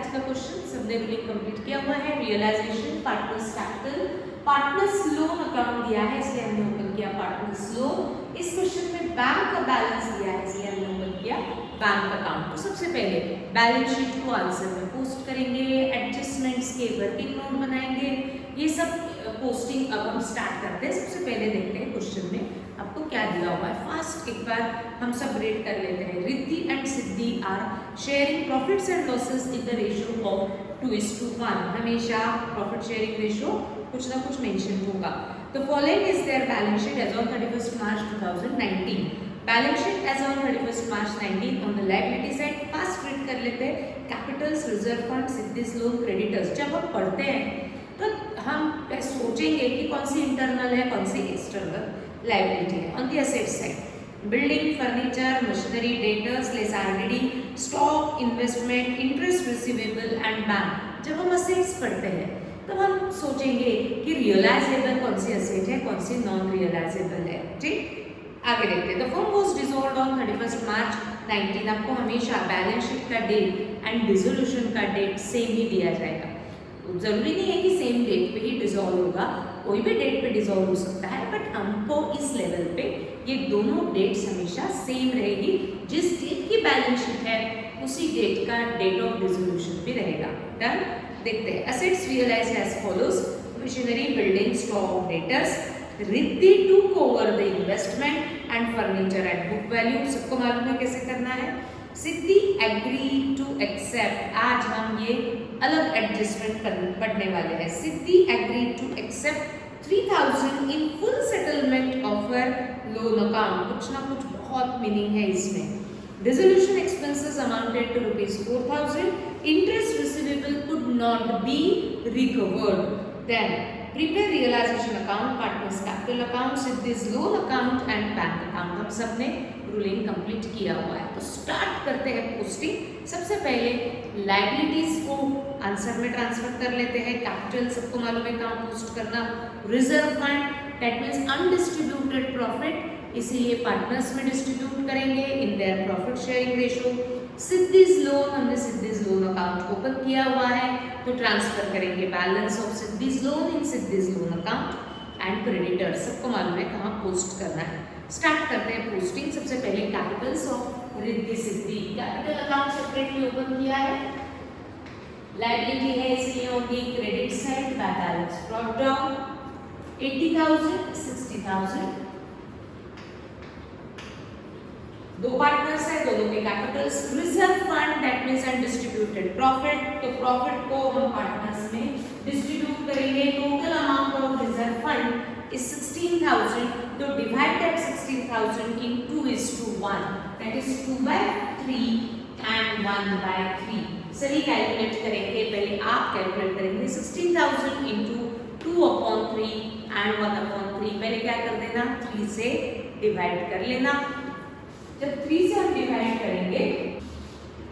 आज का क्वेश्चन सबने रूलिंग कंप्लीट किया हुआ है। Realisation, partners capital, partners loan account दिया है इसलिए हमने ओपन किया पार्टनर्स लोन। इस क्वेश्चन में बैंक का बैलेंस दिया है इसलिए हमने ओपन किया बैंक अकाउंट। तो सबसे पहले बैलेंस शीट को आंसर में पोस्ट करेंगे, एडजस्टमेंट्स के वर्किंग नोट बनाएंगे, ये सब पोस्टिंग अब हम स्टार्ट करते हैं। सबसे पहले देखते हैं क्वेश्चन में आपको क्या दिया हुआ है। फर्स्ट एक बार हम सब रेट कर लेते हैं। Riddhi and Siddhi are sharing profits and losses in the ratio of 2:1। हमेशा प्रॉफिट शेयरिंग रेशियो कुछ ना कुछ मेंशन होगा। तो following is their balance sheet as on 31 March 2019। Balance sheet as on 31 March 19 on the liability side first read कर लेते हैं। Capitals, reserve fund, Siddhi's loan, creditors. जब हम पढ़ते हैं तो हम सोचेंगे कि कौन सी इंटरनल है कौन सी एक्सटर्नल लायबिलिटी है। On the asset side building, furniture, machinery, debtors, less RDD, stock, investment, interest receivable and bank. जब हम असेट्स पढ़ते हैं तब हम सोचेंगे कि रियलाइजेबल कौन सी असेट है कौन सी नॉन रियलाइजेबल है। ठीक, आगे देखते हैं। The firm was dissolved on 31 March 19। आपको हमेशा बैलेंस शीट का डेट एंड डिसोल्यूशन का डेट सेम ही दिया जाएगा। जरूरी नहीं है कि सेम डेट पे ही डिसॉल्व होगा, कोई भी डेट पे डिसॉल्व हो सकता है, बट हमको इस लेवल पे ये दोनों डेट्स हमेशा सेम रहेगी। जिस डेट की बैलेंस शीट है उसी डेट का डेट ऑफ डिसोल्यूशन भी रहेगा। डन, देखते हैं। Assets realise as follows. Machinery, building, stock, debtors. Riddhi took over the investment and furniture at book value. सबको मालूम है कैसे करना है। Siddhi agree to accept. आज हम ये अलग एडजस्टमेंट पढ़ने वाले हैं। Siddhi agree to accept 3000 in full settlement offer loan account. कुछ ना कुछ बहुत मीनिंग है इसमें। Dissolution expenses amounted to ₹4,000. Interest receivable could not be recovered. Then prepare realisation account, partners capital account, Siddhi's loan account and bank account. हम सब ने ruling complete किया हुआ है। तो स्टार्ट करते हैं पोस्टिंग। सबसे पहले लायबिलिटीज को आंसर में ट्रांसफर कर लेते हैं। कैपिटल सबको मालूम है कहाँ पोस्ट करना। Reserve fund that means undistributed profit, इसीलिए पार्टनर्स में डिस्ट्रीब्यूट करेंगे in their profit sharing ratio. Siddhi's loan, हमने सिद्धीज लोन अकाउंट ओपन किया हुआ है तो ट्रांसफर करेंगे balance of Siddhi's loan in Siddhi's loan account and creditors. सबको मालूम है कहाँ पोस्ट करना है। स्टार्ट करते हैं पोस्टिंग। सबसे पहले Capitals of Riddhi Siddhi. Capital account separately open किया है। लायबिलिटी है इसलिए होगी credit side by balance brought down 80,000, 60,000। दो पार्टनर्स है, दोनों के Capitals. Reserve fund that means undistributed profit, तो प्रॉफिट को हम पार्टनर्स में डिस्ट्रीब्यूट करेंगे। Total amount of reserve fund is 16,000, तो divide that 16,000 in 2:1, that is 2/3 and 1/3। सभी कैलकुलेट करेंगे। पहले आप कैलकुलेट करेंगे 16,000 इंटू 2/3 एंड 1/3। पहले क्या कर देना, 3 से डिवाइड कर लेना। जब 3 से हम डिवाइड करेंगे,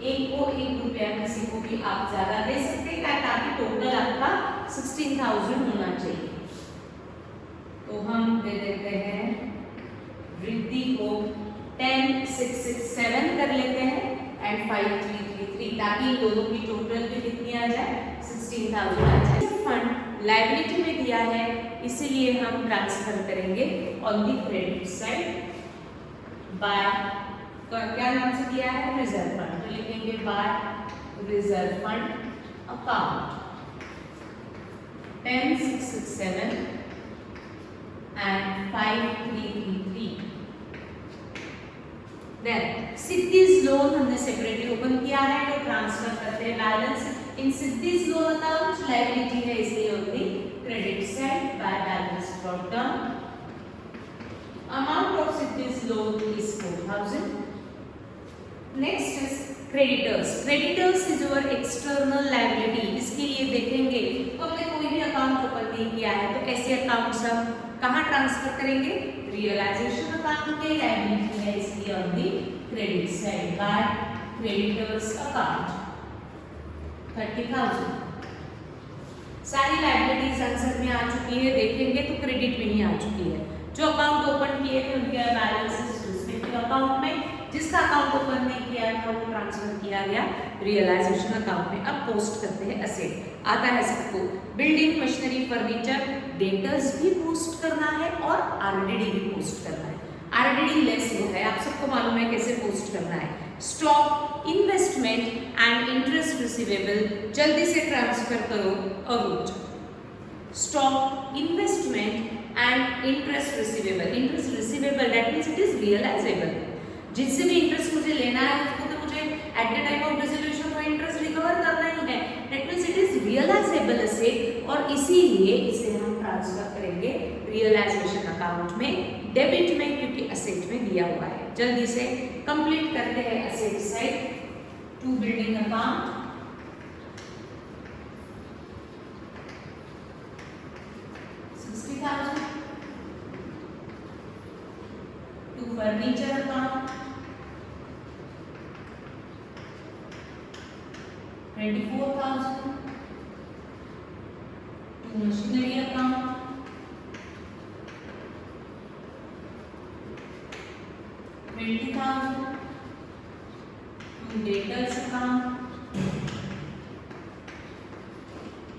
एक को 1 रुपया किसी को भी आप ज्यादा दे सकते हैं ताकि टोटल आपका 16,000 होना चाहिए। तो हम दे देते हैं रिद्धि को 10, 6, 6, 7 कर लेते हैं एंड 5, 3, 3, 3, ताकि दोनों की टोटल भी कितनी आ जाए, 16,000 आ जाए। फंड लायबिलिटी में दिया है इसीलिए हम ट्रांसफर करेंगे on the credit side by, क्या नाम से दिया है, रिजर्व फंड। तो लिखेंगे by reserve fund account 10, 6, 6, 7 and 5, 3, 3, 3। Then Siddhi's loan हमने सेपरेटली ओपन किया है तो ट्रांसफर करते हैं balance in Siddhi's loan account. Liability है इसलिए होती credit side by balance brought down. Amount of Siddhi's loan is 4,000. Next is creditors. Creditors is your external liability. इसके लिए देखेंगे तो हमने कोई भी अकाउंट ओपन नहीं किया है तो ऐसे अकाउंट्स हम कहाँ ट्रांसफर करेंगे, रियलाइजेशन अकाउंट के। लायबिलिटी है इसलिए on the credit side by creditors account 30,000। सारी लायबिलिटीज आंसर में आ चुकी है, देखेंगे तो क्रेडिट में ही आ चुकी है। जो अकाउंट ओपन किए थे उनके बैलेंसेस रिस्पेक्टिव अकाउंट में, जिसका अकाउंट ओपन नहीं किया था वो ट्रांसफर किया गया रियलाइजेशन अकाउंट में। अब पोस्ट करते हैं असेट। आता है सबको बिल्डिंग, मशीनरी, फर्नीचर, डेटर्स भी पोस्ट करना है और आरडीडी भी पोस्ट करना है। आरडीडी लेस वो है, आप सबको मालूम है कैसे पोस्ट करना है। Stock, investment and interest receivable, जल्दी से ट्रांसफर करो Arooj. Stock, investment and interest receivable. Interest receivable that means it is realisable. जिससे भी इंटरेस्ट मुझे लेना है उसको तो मुझे at the time of dissolution वो इंटरेस्ट रिकवर करना ही है। That means it is realisable asset और इसीलिए इसे हम ट्रांसफर करेंगे रियलाइजेशन अकाउंट में, डेबिट में, क्योंकि असेट में दिया हुआ है। जल्दी से कंप्लीट करते हैं asset side. To building account, to furniture account 24,000, to machinery account 20,000, to debtors account.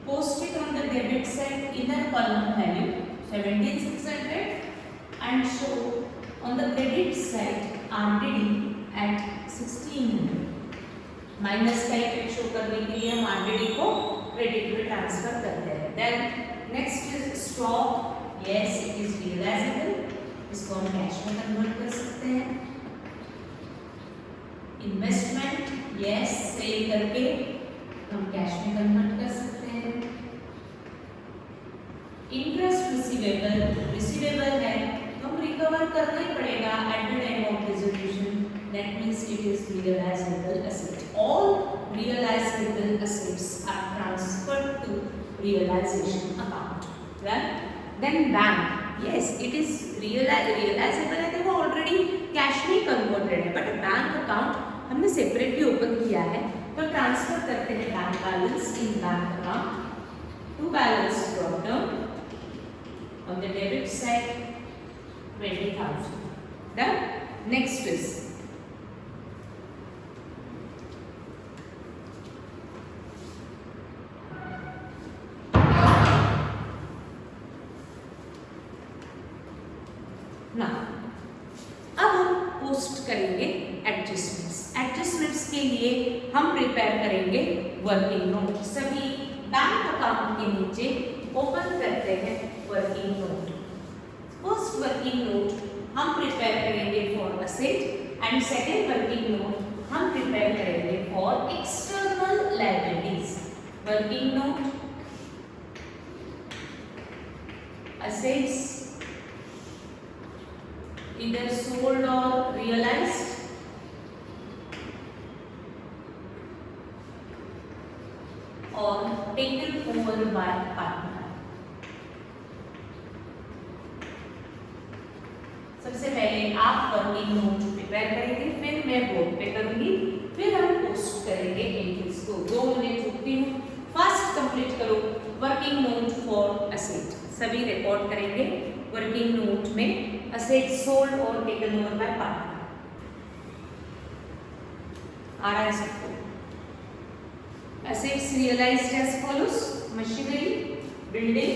Post it on the debit side inner column value 17,600 and show on the credit side RDD at 1600। Minus का effect show करने के लिए हम RDD को credit में transfer करते हैं। Then next is stock, yes it is realisable, इसको हम कैश में कन्वर्ट कर सकते हैं। इन्वेस्टमेंट, यस सेल करके हम कैश में कन्वर्ट कर सकते हैं। इंटरेस्ट रिसीवेबल, रिसीवेबल है तो हम रिकवर करना ही पड़ेगा at the time of dissolution, that means it is realisable asset. All realizable assets are transferred to realization account. Right? Then bank, yes it is realizable है तो वो already cash में converted है, but बैंक account हमने separately open किया है तो transfer करते हैं bank balance in bank account to balance drop down on the debit side 20,000. Done. Next is ना। अब हम पोस्ट करेंगे एडजस्टमेंट्स। एडजस्टमेंट्स के लिए हम प्रिपेयर करेंगे वर्किंग नोट। सभी बैंक अकाउंट के नीचे ओपन करते हैं working note. First working note हम प्रिपेयर करेंगे for asset and second working note हम प्रिपेयर करेंगे for external liabilities. Working note, assets either sold or realized, or taken over by partner। सबसे पहले आप वर्किंग नोट प्रिपेयर करेंगे, फिर मैं बोर्ड पे करूंगी, फिर हम पोस्ट करेंगे एंट्रीज को। 2 मिनट रुकती हूँ, फास्ट कंप्लीट करो। वर्किंग नोट फॉर असेट सभी रिकॉर्ड करेंगे। वर्किंग नोट में असेट सोल्ड और टेकन ओवर बाय पार्टनर आ रहा है सबको। Assets realised as follows. Machinery, building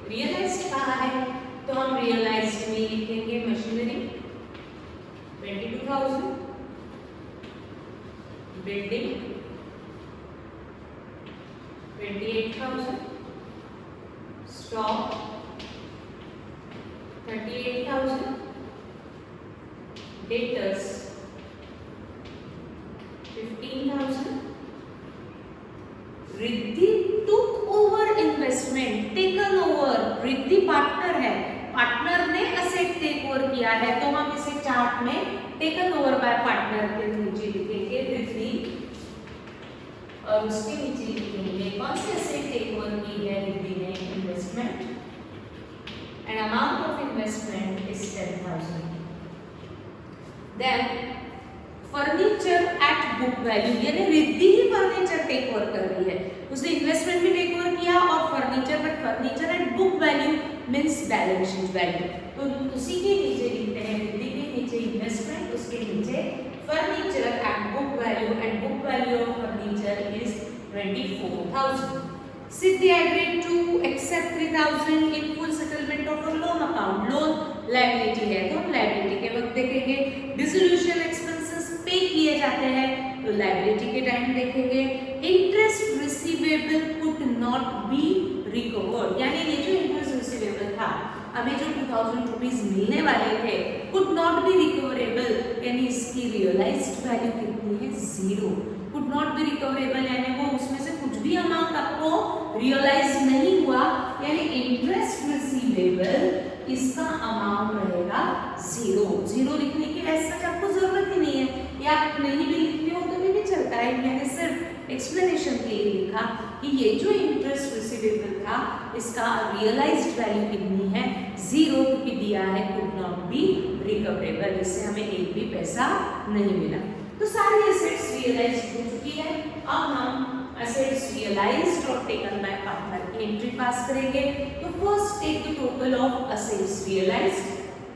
realised कहाँ है तो हम रियलाइज्ड में लिखेंगे machinery 22,000, building 28,000, stock 38,000, debtors 15,000, Riddhi took over investment, taken over, रिद्धि पार्टनर है, पार्टनर ने असेट टेक ओवर किया है तो हम इसे चार्ट में टेकन ओवर बाय पार्टनर के नीचे लिखेंगे रिद्धि और उसके नीचे लिखेंगे कौन से असेट टेक ओवर की है रिद्धि ने, investment and amount of investment is 10,000. Then furniture at book value, यानी रिद्धि ही फर्नीचर टेक ओवर कर रही है, उसने इन्वेस्टमेंट भी टेक ओवर किया और furniture, but furniture at book value means balance sheet value, तो उसी के नीचे लिखते हैं रिद्धि के नीचे इन्वेस्टमेंट, उसके नीचे furniture at book value and book value of furniture is 24,000. Siddhi agreed to accept 3,000 in full settlement of a loan account. Loan liability है तो हम liability के वक्त देखेंगे. Dissolution expenses पे किए जाते हैं तो liability के टाइम देखेंगे. Interest receivable could not be recovered. यानी ये जो interest receivable था, अभी जो 2,000 रुपीज मिलने वाले थे, could not be recoverable. यानी इसकी realized value कितनी है? 0. Could not be recoverable यानी वो उसमें से कुछ भी अमाउंट आपको रियलाइज नहीं हुआ, यानी इंटरेस्ट रिसीवेबल इसका अमाउंट रहेगा 0. 0 लिखने की वैसे आपको जरूरत ही नहीं है, या आप नहीं भी लिखते हो तो भी चलता है. मैंने सिर्फ एक्सप्लेनेशन के लिए लिखा कि ये जो इंटरेस्ट रिसीवेबल था इसका रियलाइज्ड वैल्यू कितनी है? 0, क्योंकि दिया है कुड नॉट बी रिकवरेबल, इससे हमें एक भी पैसा नहीं मिला. तो सारी एसेट्स रियलाइज्ड हो चुकी है. अब हम एसेट्स रियलाइज्ड और टेकन बाय पार्टनर की एंट्री पास करेंगे. तो first take the total of assets realised.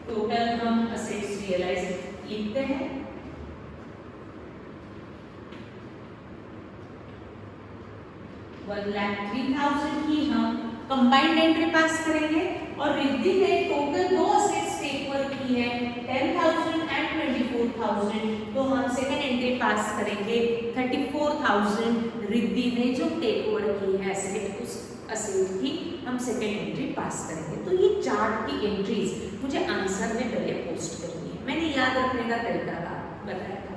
Total हम एसेट्स रियलाइज्ड लिखते हैं. वन लाख 3,000 की हम कंबाइंड एंट्री पास करेंगे और रिद्धि ने टोटल दो एसेट्स टेक ओवर की है 10,000 एंड 24,000. तो हम सेकंड एंट्री पास करेंगे 34,000 रिद्धि ने जो टेक ओवर की है एसेट, उस एसेट की हम सेकंड एंट्री पास करेंगे. तो ये चार्ट की एंट्रीज मुझे आंसर में पहले पोस्ट करनी है. मैंने याद रखने का तरीका बताया था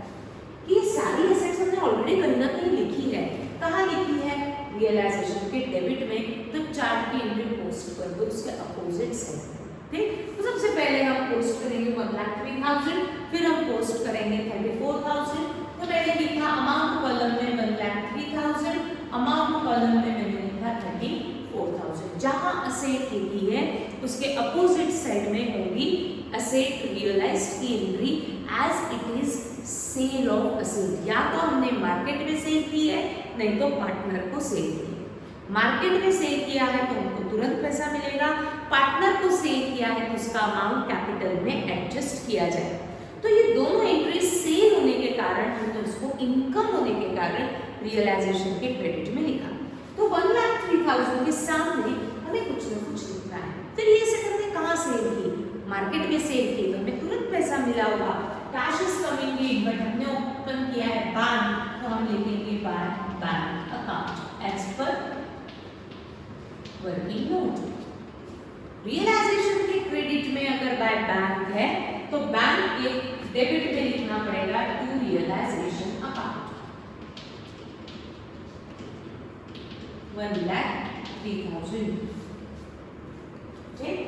कि ये सारी एसेट्स हमने ऑलरेडी कहीं ना कहीं लिखी है. कहाँ लिखी है? रियलाइजेशन के डेबिट में. तो चार्ट की एंट्री पोस्ट कर दो उसके अपोजिट साइड. ठीक, तो सबसे पहले हम पोस्ट करेंगे 1,03,000, फिर हम पोस्ट करेंगे 34,000. तो मैंने लिखा अमाउंट कॉलम में 1,03,000, अमाउंट कॉलम में मैंने लिखा 34,000. जहां असेट लिखी है उसके अपोजिट साइड में होगी असेट रियलाइज्ड की entry as it is sale of asset. या तो हमने मार्केट में सेल की है, नहीं तो पार्टनर को सेल की है. मार्केट में सेल किया है तो हमको तुरंत पैसा मिलेगा. पार्टनर को सेल किया है तो उसका अमाउंट कैपिटल में एडजस्ट किया जाए. तो ये दोनों एंट्री सेल होने के कारण हमने उसको इनकम होने के कारण रियलाइजेशन के क्रेडिट में लिखा. तो 1,03,000 के सामने हमें कुछ न कुछ लिखना है. फिर ये सेट हमने कहाँ सेल की? मार्केट में सेल की तो हमें तुरंत पैसा मिला होगा. Cash is coming in, but हमने ओपन किया है बैंक, तो हम लिखेंगे bank account as per working note. Realisation के क्रेडिट में अगर बाय बैंक है तो बैंक के डेबिट में लिखना पड़ेगा टू रियलाइजेशन अकाउंट 1,03,000. ठीक,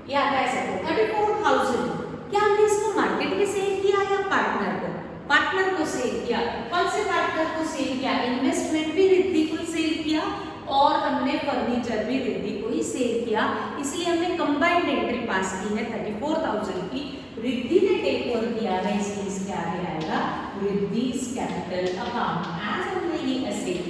या कैसे 34,000. क्या हमने इसको मार्केट में सेल किया या पार्टनर को? पार्टनर को सेल किया. कौन से पार्टनर को सेल किया? इन्वेस्टमेंट भी रिद्धि को सेल किया और हमने फर्नीचर भी रिद्धि को ही सेल किया. इसलिए हमने कंबाइंड एंट्री पास की है 34,000 की. रिद्धि ने टेक ओवर किया है इसलिए इसके आगे आएगा रिद्धि's कैपिटल अकाउंट. एज हमने ये एसेट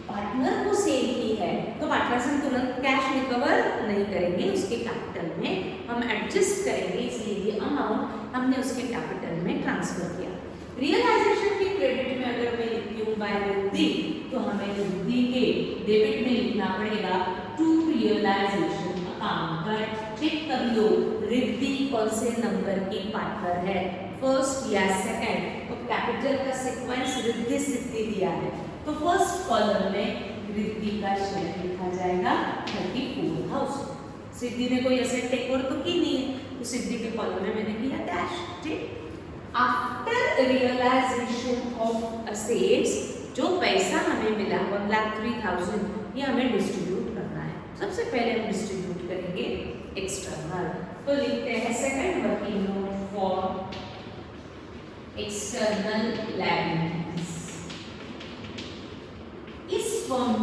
पार्टनर को सेल की है तो पार्टनर से तुरंत कैश रिकवर नहीं करेंगे, उसके कैपिटल में हम एडजस्ट करेंगे. इसलिए ये अमाउंट हमने उसके कैपिटल में ट्रांसफर किया. रियलाइजेशन के क्रेडिट में अगर मैं लिखती हूँ बाय रिद्धि तो हमें रिद्धि के डेबिट में लिखना पड़ेगा to realisation account. But check कर लो रिद्धि कौन से नंबर की पार्टनर है, फर्स्ट या सेकंड. तो कैपिटल का सीक्वेंस रिद्धि सिद्धि दिया है तो फर्स्ट कॉलम में रिद्धि का शेयर लिखा जाएगा 34,000. सिद्धि ने कोई एसेट टेक ओवर तो की नहीं है तो सिद्धि के कॉलम में मैंने किया डैश. ठीक, आफ्टर रियलाइजेशन ऑफ असेट्स जो पैसा हमें मिला 1,03,000 ये हमें डिस्ट्रीब्यूट करना है. सबसे पहले हम डिस्ट्रीब्यूट करेंगे एक्सटर्नल. तो लिखते हैं second working note for external liabilities. इस फर्म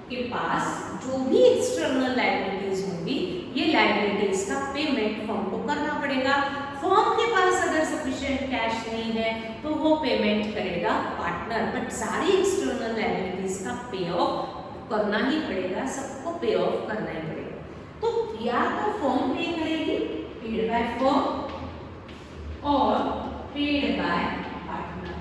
के पास जो भी एक्सटर्नल लायबिलिटीज होंगी ये लायबिलिटीज का पेमेंट फर्म को करना पड़ेगा. फर्म के पास अगर सफिशिएंट कैश नहीं है तो वो पेमेंट करेगा पार्टनर. बट सारी एक्सटर्नल लायबिलिटीज का पे ऑफ करना ही पड़ेगा, सबको पे ऑफ करना ही पड़ेगा. तो या तो फर्म पे करेगी पेड बाय फर्म और पेड बाय पार्टनर.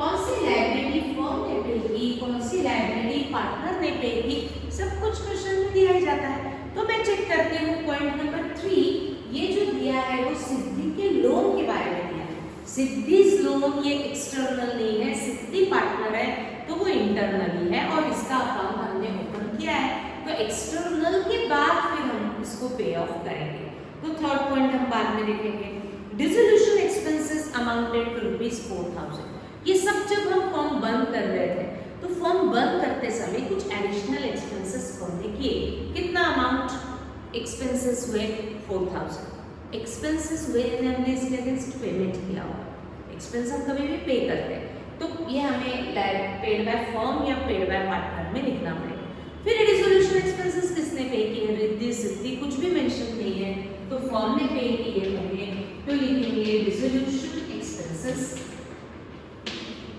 कौन सी लायबिलिटी फर्म ने पे की, कौन सी लायबिलिटी पार्टनर ने पे की, सब कुछ क्वेश्चन में दिया ही जाता है। तो मैं चेक करती हूँ पॉइंट नंबर 3, ये जो दिया है वो सिद्धि के लोन के बारे में दिया है। सिद्धिज लोन ये एक्सटर्नल नहीं है, सिद्धि पार्टनर है तो वो इंटरनली है और इसका अकाउंट हमने ओपन किया है, तो एक्सटर्नल के बाद फिर हम इसको पे ऑफ करेंगे। तो थर्ड पॉइंट हम बाद में देखेंगे। Dissolution expenses amounted to ₹4,000। ये सब जब हम फॉर्म बंद कर रहे थे तो फॉर्म बंद करते समय कुछ एडिशनल एक्सपेंसेस फॉर्म ने किए। कितना अमाउंट एक्सपेंसेस हुए? 4,000 एक्सपेंसेस हुए, हमने इसके अगेंस्ट पेमेंट किया होगा। एक्सपेंस हम कभी भी पे करते हैं तो ये हमें पेड बाय फर्म या पेड बाय पार्टनर में लिखना पड़ेगा। फिर डिसोल्यूशन एक्सपेंसेस किसने पे किए? रिद्धि सिद्धि कुछ भी मेंशन नहीं है तो फर्म ने पे किए होंगे, तो लिखेंगे dissolution expenses,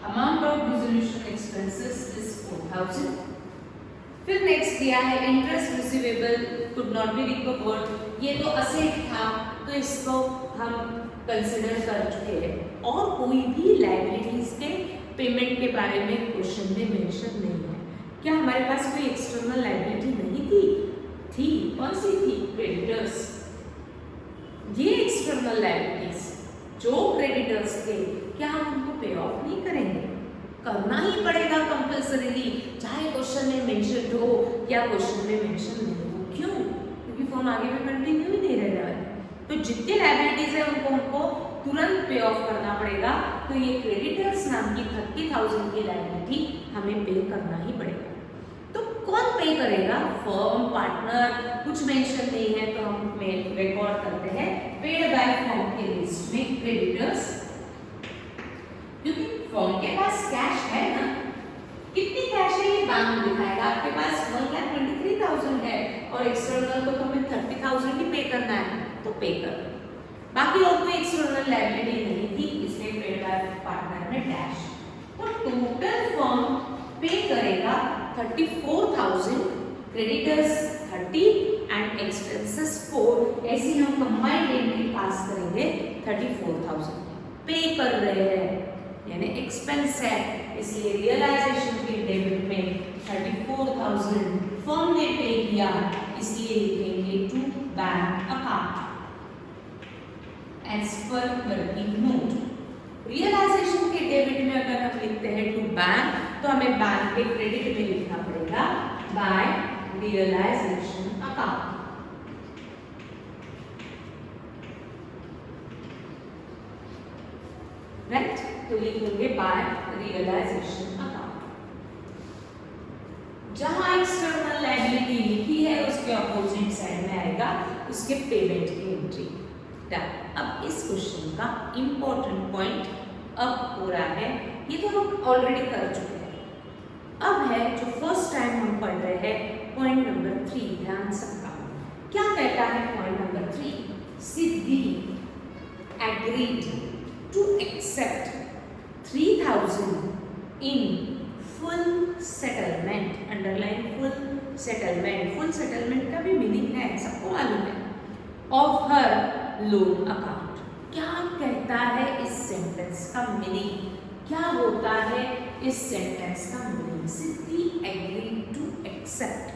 amount of dissolution expenses is 4,000। फिर नेक्स्ट दिया है interest receivable could not be recovered. ये तो असेट था तो इसको हम कंसिडर कर चुके हैं और कोई भी लायबिलिटीज के पेमेंट के बारे में क्वेश्चन में मेंशन नहीं है। क्या हमारे पास कोई एक्सटर्नल लायबिलिटी नहीं थी? थी। कौन सी थी? क्रेडिटर्स। ये एक्सटर्नल लायबिलिटीज जो क्रेडिटर्स थे, क्या हम उनको पे ऑफ नहीं करेंगे? करना ही पड़ेगा कंपल्सरीली, चाहे क्वेश्चन में मेंशन हो या क्वेश्चन में मेंशन नहीं हो। क्यों? क्योंकि फॉर्म आगे में कंटिन्यू ही नहीं रहने वाले। तो जितने लायबिलिटीज है उनको तुरंत पे ऑफ करना पड़ेगा। तो ये क्रेडिटर्स नाम की 30,000 की लायबिलिटी हमें पे करना ही पड़ेगा। तो कौन पे करेगा? फर्म, पार्टनर, कुछ मेंशन नहीं है तो हम रिकॉर्ड करते हैं पेड बाय फर्म के लिस्ट में क्रेडिटर्स, क्योंकि फर्म के पास कैश है ना। कितनी कैश है ये बैंक दिखाएगा। आपके पास 1,23,000 है और एक्सटर्नल को तो हमें 30,000 ही पे करना है तो पे कर। बाकी और कोई एक्सटर्नल लायबिलिटी नहीं थी, इसलिए पेड बाय पार्टनर में डैश। तो टोटल फर्म पे करेगा 34,000, क्रेडिटर्स 30 एंड एक्सपेंसेस 4। ऐसे हम कंबाइंड एंट्री पास करेंगे 34,000 पे कर रहे हैं, यानी एक्सपेंस है, इसलिए रियलाइजेशन के डेबिट में 34,000 फर्म ने पे किया, इसलिए लिखेंगे to bank account as per working note. Realisation के डेबिट में अगर हम लिखते हैं टू बैंक तो हमें बैंक के क्रेडिट में लिखना पड़ेगा बाय रियलाइजेशन अकाउंट। राइट, तो लिखेंगे बाय रियलाइजेशन अकाउंट। जहां एक्सटर्नल लायबिलिटी लिखी है उसके अपोजिट साइड में आएगा उसके पेमेंट की एंट्री। अब इस क्वेश्चन का इंपॉर्टेंट पॉइंट अब हो रहा है, ये तो हम ऑलरेडी कर चुके हैं। अब है जो फर्स्ट टाइम हम पढ़ रहे हैं पॉइंट नंबर 3। ध्यान से क्या कहता है point number 3? Siddhi agreed to accept 3,000 in full settlement। Underline full settlement। full settlement का भी मीनिंग है, सबको मालूम है। of her loan account। क्या कहता है इस सेंटेंस का मीनिंग? क्या होता है इस सेंटेंस का meaning? Siddhi agreed to accept।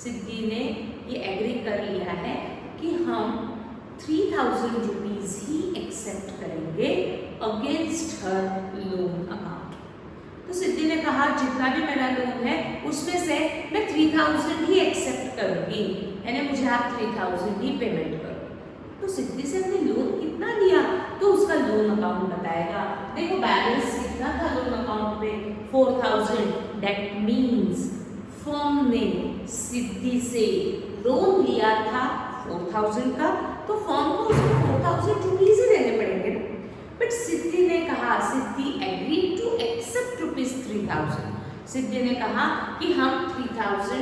सिद्धि ने ये एग्री कर लिया है कि हम 3,000 रुपीज ही एक्सेप्ट करेंगे अगेंस्ट हर लोन अकाउंट। तो सिद्धि ने कहा जितना भी मेरा लोन है उसमें से मैं 3,000 ही एक्सेप्ट करूंगी, यानी मुझे आप 3,000 ही पेमेंट करो। तो सिद्धि से हमने लोन कितना लिया तो उसका लोन अकाउंट बताएगा। देखो बैलेंस कितना था लोन अकाउंट में? 4,000। दैट मीन्स फर्म ने सिद्धि से लोन लिया था 4,000 का, तो फर्म को उसको 4,000 रुपीज ही देने पड़ेंगे। बट सिद्धि ने कहा, सिद्धि एग्रीड टू एक्सेप्ट ₹3,000। सिद्धि ने कहा कि हम 3,000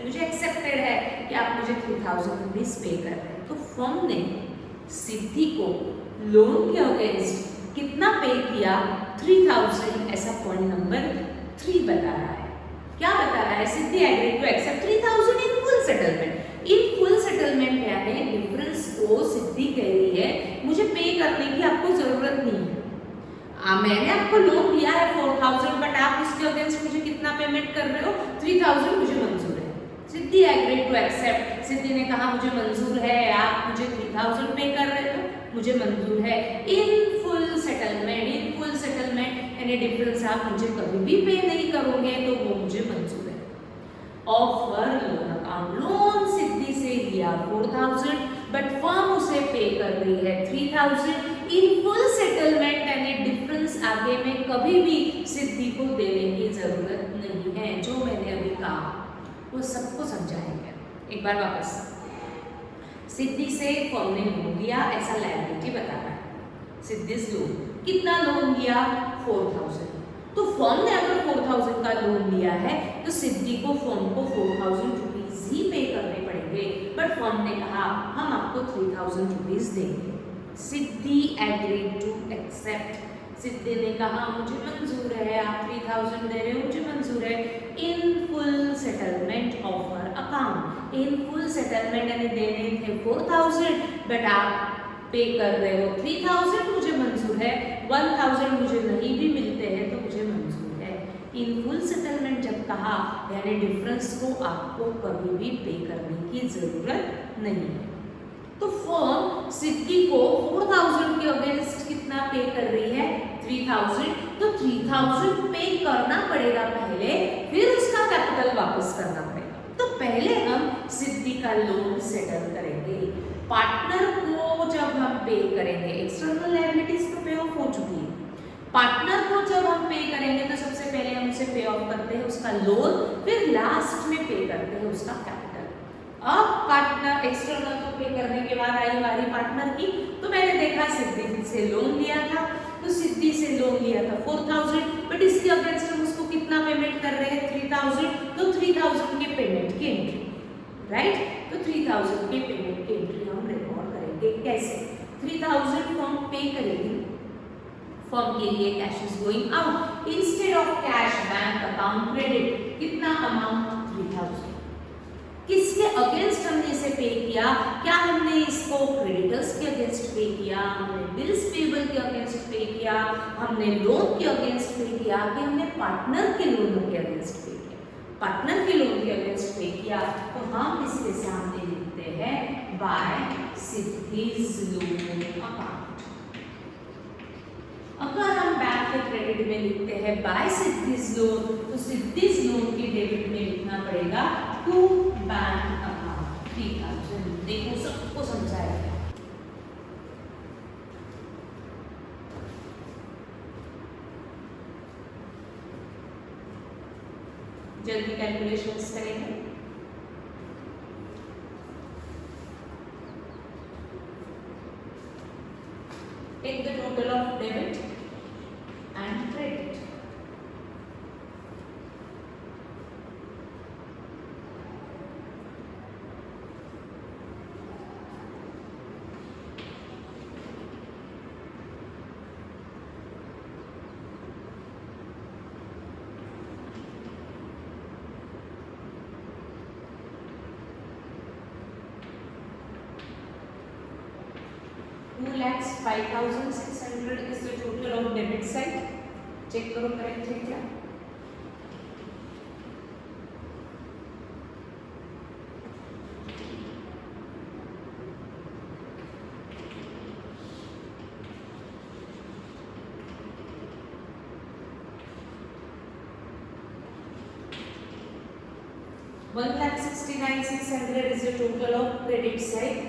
मुझे एक्सेप्टेड है कि आप मुझे 3,000 रुपीज पे कर रहे हैं। तो फर्म ने सिद्धि को लोन के अगेंस्ट कितना पे किया? 3,000। ऐसा पॉइंट नंबर 3 बता रहा है। क्या बता रहा है? Siddhi agreed to accept 3,000 in full settlement. In full settlement यानी डिफरेंस को सिद्धि कह रही है मुझे पे करने की आपको जरूरत नहीं है, हाँ, मैंने आपको लोन दिया है 4000, बट आप उसके अगेंस्ट मुझे कितना पेमेंट कर रहे हो? 3000 मुझे मंजूर है। सिद्धि एग्रीड टू एक्सेप्ट, सिद्धि ने कहा मुझे मंजूर है, आप मुझे 3000 पे कर रहे हो, मुझे मंजूर है। इन फुल सेटलमेंट यानी डिफरेंस आप मुझे कभी भी पे नहीं करोगे तो वो मुझे मंजूर है। ऑफर लोन अकाउंट, लोन सिद्धि से लिया 4000, बट फर्म उसे पे कर रही है 3000 इन फुल सेटलमेंट यानी डिफरेंस आगे में कभी भी सिद्धि को देने की जरूरत नहीं है। जो मैंने अभी कहा वो सबको समझाएंगे। एक बार वापस, सिद्धि से फर्म ने लोन लिया, ऐसा लायबिलिटी बता रहा है। सिद्धिस लोन, कितना लोन लिया? 4000। तो फर्म ने अगर 4000 का लोन लिया है तो सिद्धि को फर्म को 4000 रुपीज ही पे करने पड़ेंगे, बट फर्म ने कहा हम आपको 3000 रुपीज देंगे। सिद्धि एग्रीड टू एक्सेप्ट, सिद्धि ने कहा मुझे मंजूर है, आप 3000 दे रहे हो, मुझे मंजूर है। इन फुल सेटलमेंट ऑफर अकाउंट, इन फुल सेटलमेंट यानी देने थे 4000, बट आप पे कर रहे हो 3000, मुझे मंजूर है। 1000 मुझे नहीं भी मिलते हैं तो मुझे मंजूर है। इन फुल सेटलमेंट जब कहा यानी डिफरेंस को आपको कभी भी पे करने की जरूरत नहीं है। तो फर्म सिद्धि को 4000 के अगेंस्ट कितना पे कर रही है? 3000। तो 3000 पे करना पड़ेगा पहले, फिर उसका कैपिटल वापस करना पड़ेगा। तो पहले हम सिद्धि का लोन सेटल करेंगे। पार्टनर को जब हम पे करेंगे, एक्सटर्नल लायबिलिटीज तो पे ऑफ हो चुकी है, पार्टनर को जब हम पे करेंगे तो सबसे पहले हम उसे पे ऑफ करते हैं उसका लोन, फिर लास्ट में पे करते हैं उसका कैपिटल। अब पार्टनर एक्सटर्नल को पे करने के बाद आई बारी पार्टनर की, तो मैंने देखा सिद्धि से लोन लिया था, तो सिद्धि से लोन लिया था 4000, बट इसके अगेंस्ट हम उसको कितना पेमेंट कर रहे हैं? 3000। तो 3000 के पेमेंट की एंट्री, राइट? तो 3000 के पेमेंट की एंट्री हम रिकॉर्ड करेंगे। कैसे? 3000 फर्म पे करेगी, फर्म के लिए cash is going out, instead of cash bank account credit, कितना अमाउंट? 3000। किसके अगेंस्ट हमने इसे पे किया? क्या हमने इसको क्रेडिटर्स के अगेंस्ट पे किया, हमने बिल्स पेबल के अगेंस्ट पे किया, हमने लोन के अगेंस्ट पे किया, कि हमने पार्टनर के लोन के अगेंस्ट पे किया? पार्टनर के लोन के अगेंस्ट पे किया, तो हम इसके सामने लिखते हैं बाय सिद्धिस लोन अकाउंट। अगर हम बैंक के क्रेडिट में लिखते हैं बाय सिद्धिस लोन, तो सिद्धिस लोन के डेबिट में लिखना पड़ेगा टू बैंक अकाउंट 3000। देखो सबको समझाया गया। जल्दी कैलकुलेशंस करेंगे। Take the total of debit and credit. Lakhs 5600 is the total of debit side. Check करो करेक्ट है क्या? $1,69,600 is the total of credit side.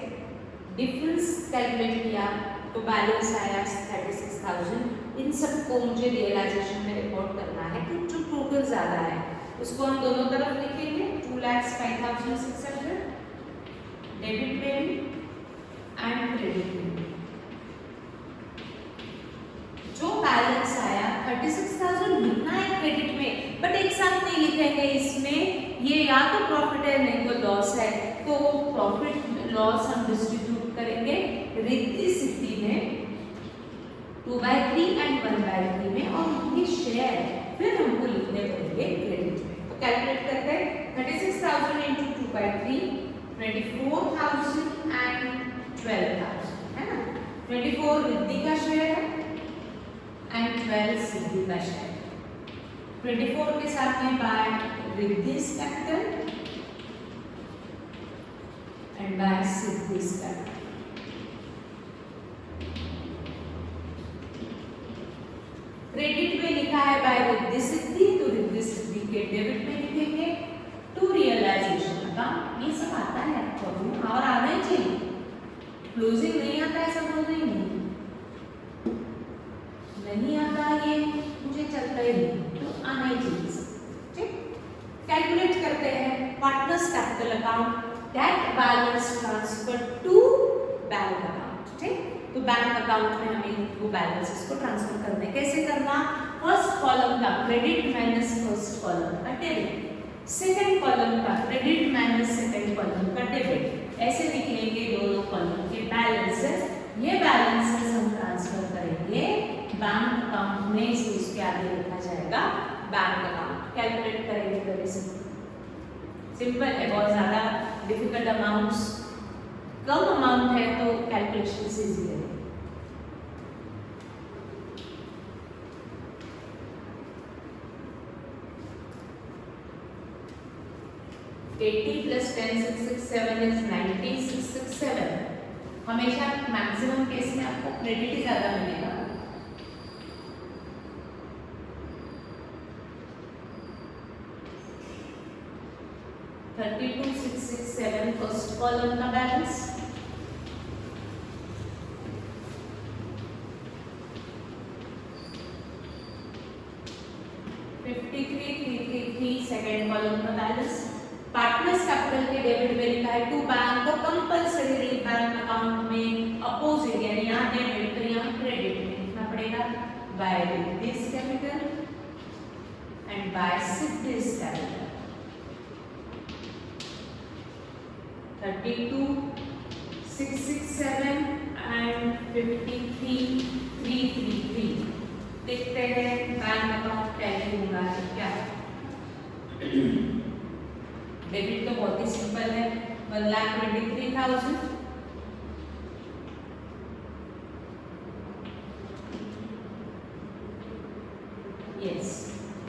Difference calculate किया तो बैलेंस आया 36,000। इन सबको मुझे रियलाइजेशन में रिकॉर्ड करना है कि जो टोटल ज़्यादा है उसको हम दोनों तरफ लिखेंगे। 2,05,600 डेबिट में भी एंड क्रेडिट में भी। जो बैलेंस आया 36,000 लिखना है क्रेडिट में, बट एक साथ नहीं लिखेंगे इसमें, ये या तो प्रॉफिट है नहीं तो लॉस है, तो प्रॉफिट लॉस हम डिस्ट्रीब्यूट करेंगे। रिद्धि सिद्धि में 2/3 एंड 1/3 में, और उनके शेयर फिर हमको लिखने पड़ेंगे क्रेडिट में। तो कैलकुलेट करते हैं 36,000 इंटू 2/3, 24,000 एंड 12,000 है ना। 24 रिद्धि का शेयर है एंड 12 सिद्धि का शेयर। 24 के साथ में by Riddhi's capital and by Siddhi's capital. Credit में लिखा है बाय रिद्धि सिद्धि, तो रिद्धि सिद्धि के डेबिट में लिखेंगे टू रियलाइजेशन अकाउंट। ये सब आता है आपको और आना ही चाहिए। क्लोजिंग नहीं आता ऐसा बोल रही नहीं आता, ये मुझे चलता ही नहीं, तो आना ही चाहिए। ठीक, कैलकुलेट करते हैं partners capital account, that balance transfer to bank account. ठीक, तो बैंक अकाउंट में हमें वो बैलेंसेस को ट्रांसफर करना है। कैसे करना? फर्स्ट कॉलम का क्रेडिट माइनस फर्स्ट कॉलम का डेबिट, सेकंड कॉलम का क्रेडिट माइनस सेकंड कॉलम का डेबिट, ऐसे लिख लेंगे दोनों कॉलम के बैलेंसेस। ये बैलेंसेस हम ट्रांसफर करेंगे बैंक अकाउंट में, इसलिए इसके आगे लिखा जाएगा बैंक अकाउंट। कैलकुलेट करेंगे, वेरी सिंपल है, बहुत ज्यादा डिफिकल्ट अमाउंट्स, कम अमाउंट है तो कैलकुलेशन इजी है। $80 + 10 667 is 90 667। हमेशा मैक्सिमम केस में आपको क्रेडिट ही ज्यादा मिलेगा। $32,667 फर्स्ट कॉलम का बैलेंस, $53,333 सेकंड कॉलम का बैलेंस। पार्टनर्स कैपिटल के डेबिट में लिखा है टू बैंक, तो कंपल्सरी बैंक अकाउंट में अपोजिट यानी यहाँ डेबिट तो यहाँ क्रेडिट में लिखना पड़ेगा by Riddhi's capital and by Siddhi's capital. 32,667 and 53,333। देखते हैं बैंक अकाउंट टैली होगा क्या। डेबिट तो बहुत ही सिंपल है, 1,23,000 yes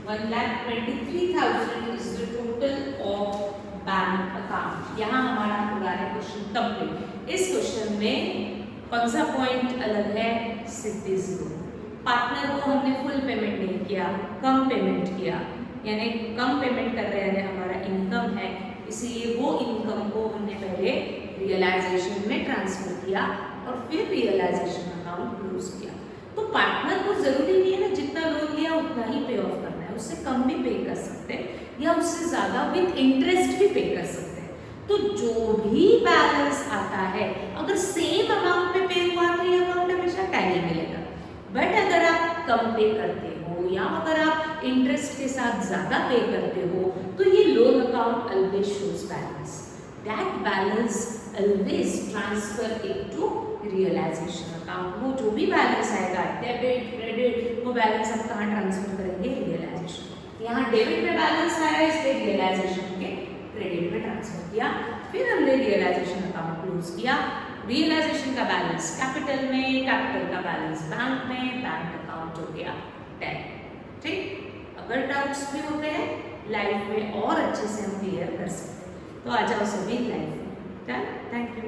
1,23,000 is the total of bank account. यहाँ हमारा पूरा है क्वेश्चन कंप्लीट। इस क्वेश्चन में कौन सा पॉइंट अलग है? सिद्धि जीरो। पार्टनर को हमने फुल पेमेंट नहीं किया, कम पेमेंट किया, यानी कम पेमेंट कर रहे हैं, हमारा इनकम है, इसीलिए वो इनकम को हमने पहले रियलाइजेशन में ट्रांसफर किया और फिर रियलाइजेशन अकाउंट क्लोज किया। तो पार्टनर को जरूरी नहीं है ना जितना लोन लिया उतना ही पे ऑफ करना है, उससे कम भी पे कर सकते हैं या उससे ज्यादा विद इंटरेस्ट भी पे कर सकते हैं। तो जो भी बैलेंस आता है अगर सेम अमाउंट में पे हुआ तो ये अमाउंट हमेशा टैली मिलेगा, बट अगर आप कम पे करते हो या अगर आप इंटरेस्ट के साथ ज्यादा पे करते हो तो ये loan account always shows balance, that balance always transfer into realisation account. वो जो भी बैलेंस आएगा डेबिट क्रेडिट, वो बैलेंस आप कहाँ ट्रांसफर करेंगे? रियलाइजेशन। यहाँ डेबिट में बैलेंस आया इसलिए रियलाइजेशन के क्रेडिट में ट्रांसफर किया, फिर हमने रियलाइजेशन अकाउंट क्लोज किया। रियलाइजेशन का बैलेंस कैपिटल में, कैपिटल का बैलेंस बैंक में, बैंक अकाउंट हो गया 10। ठीक, अगर डाउट्स भी होते हैं लाइफ में और अच्छे से हम क्लियर कर सकते हैं, तो आ जाओ सभी लाइफ में। Thank you.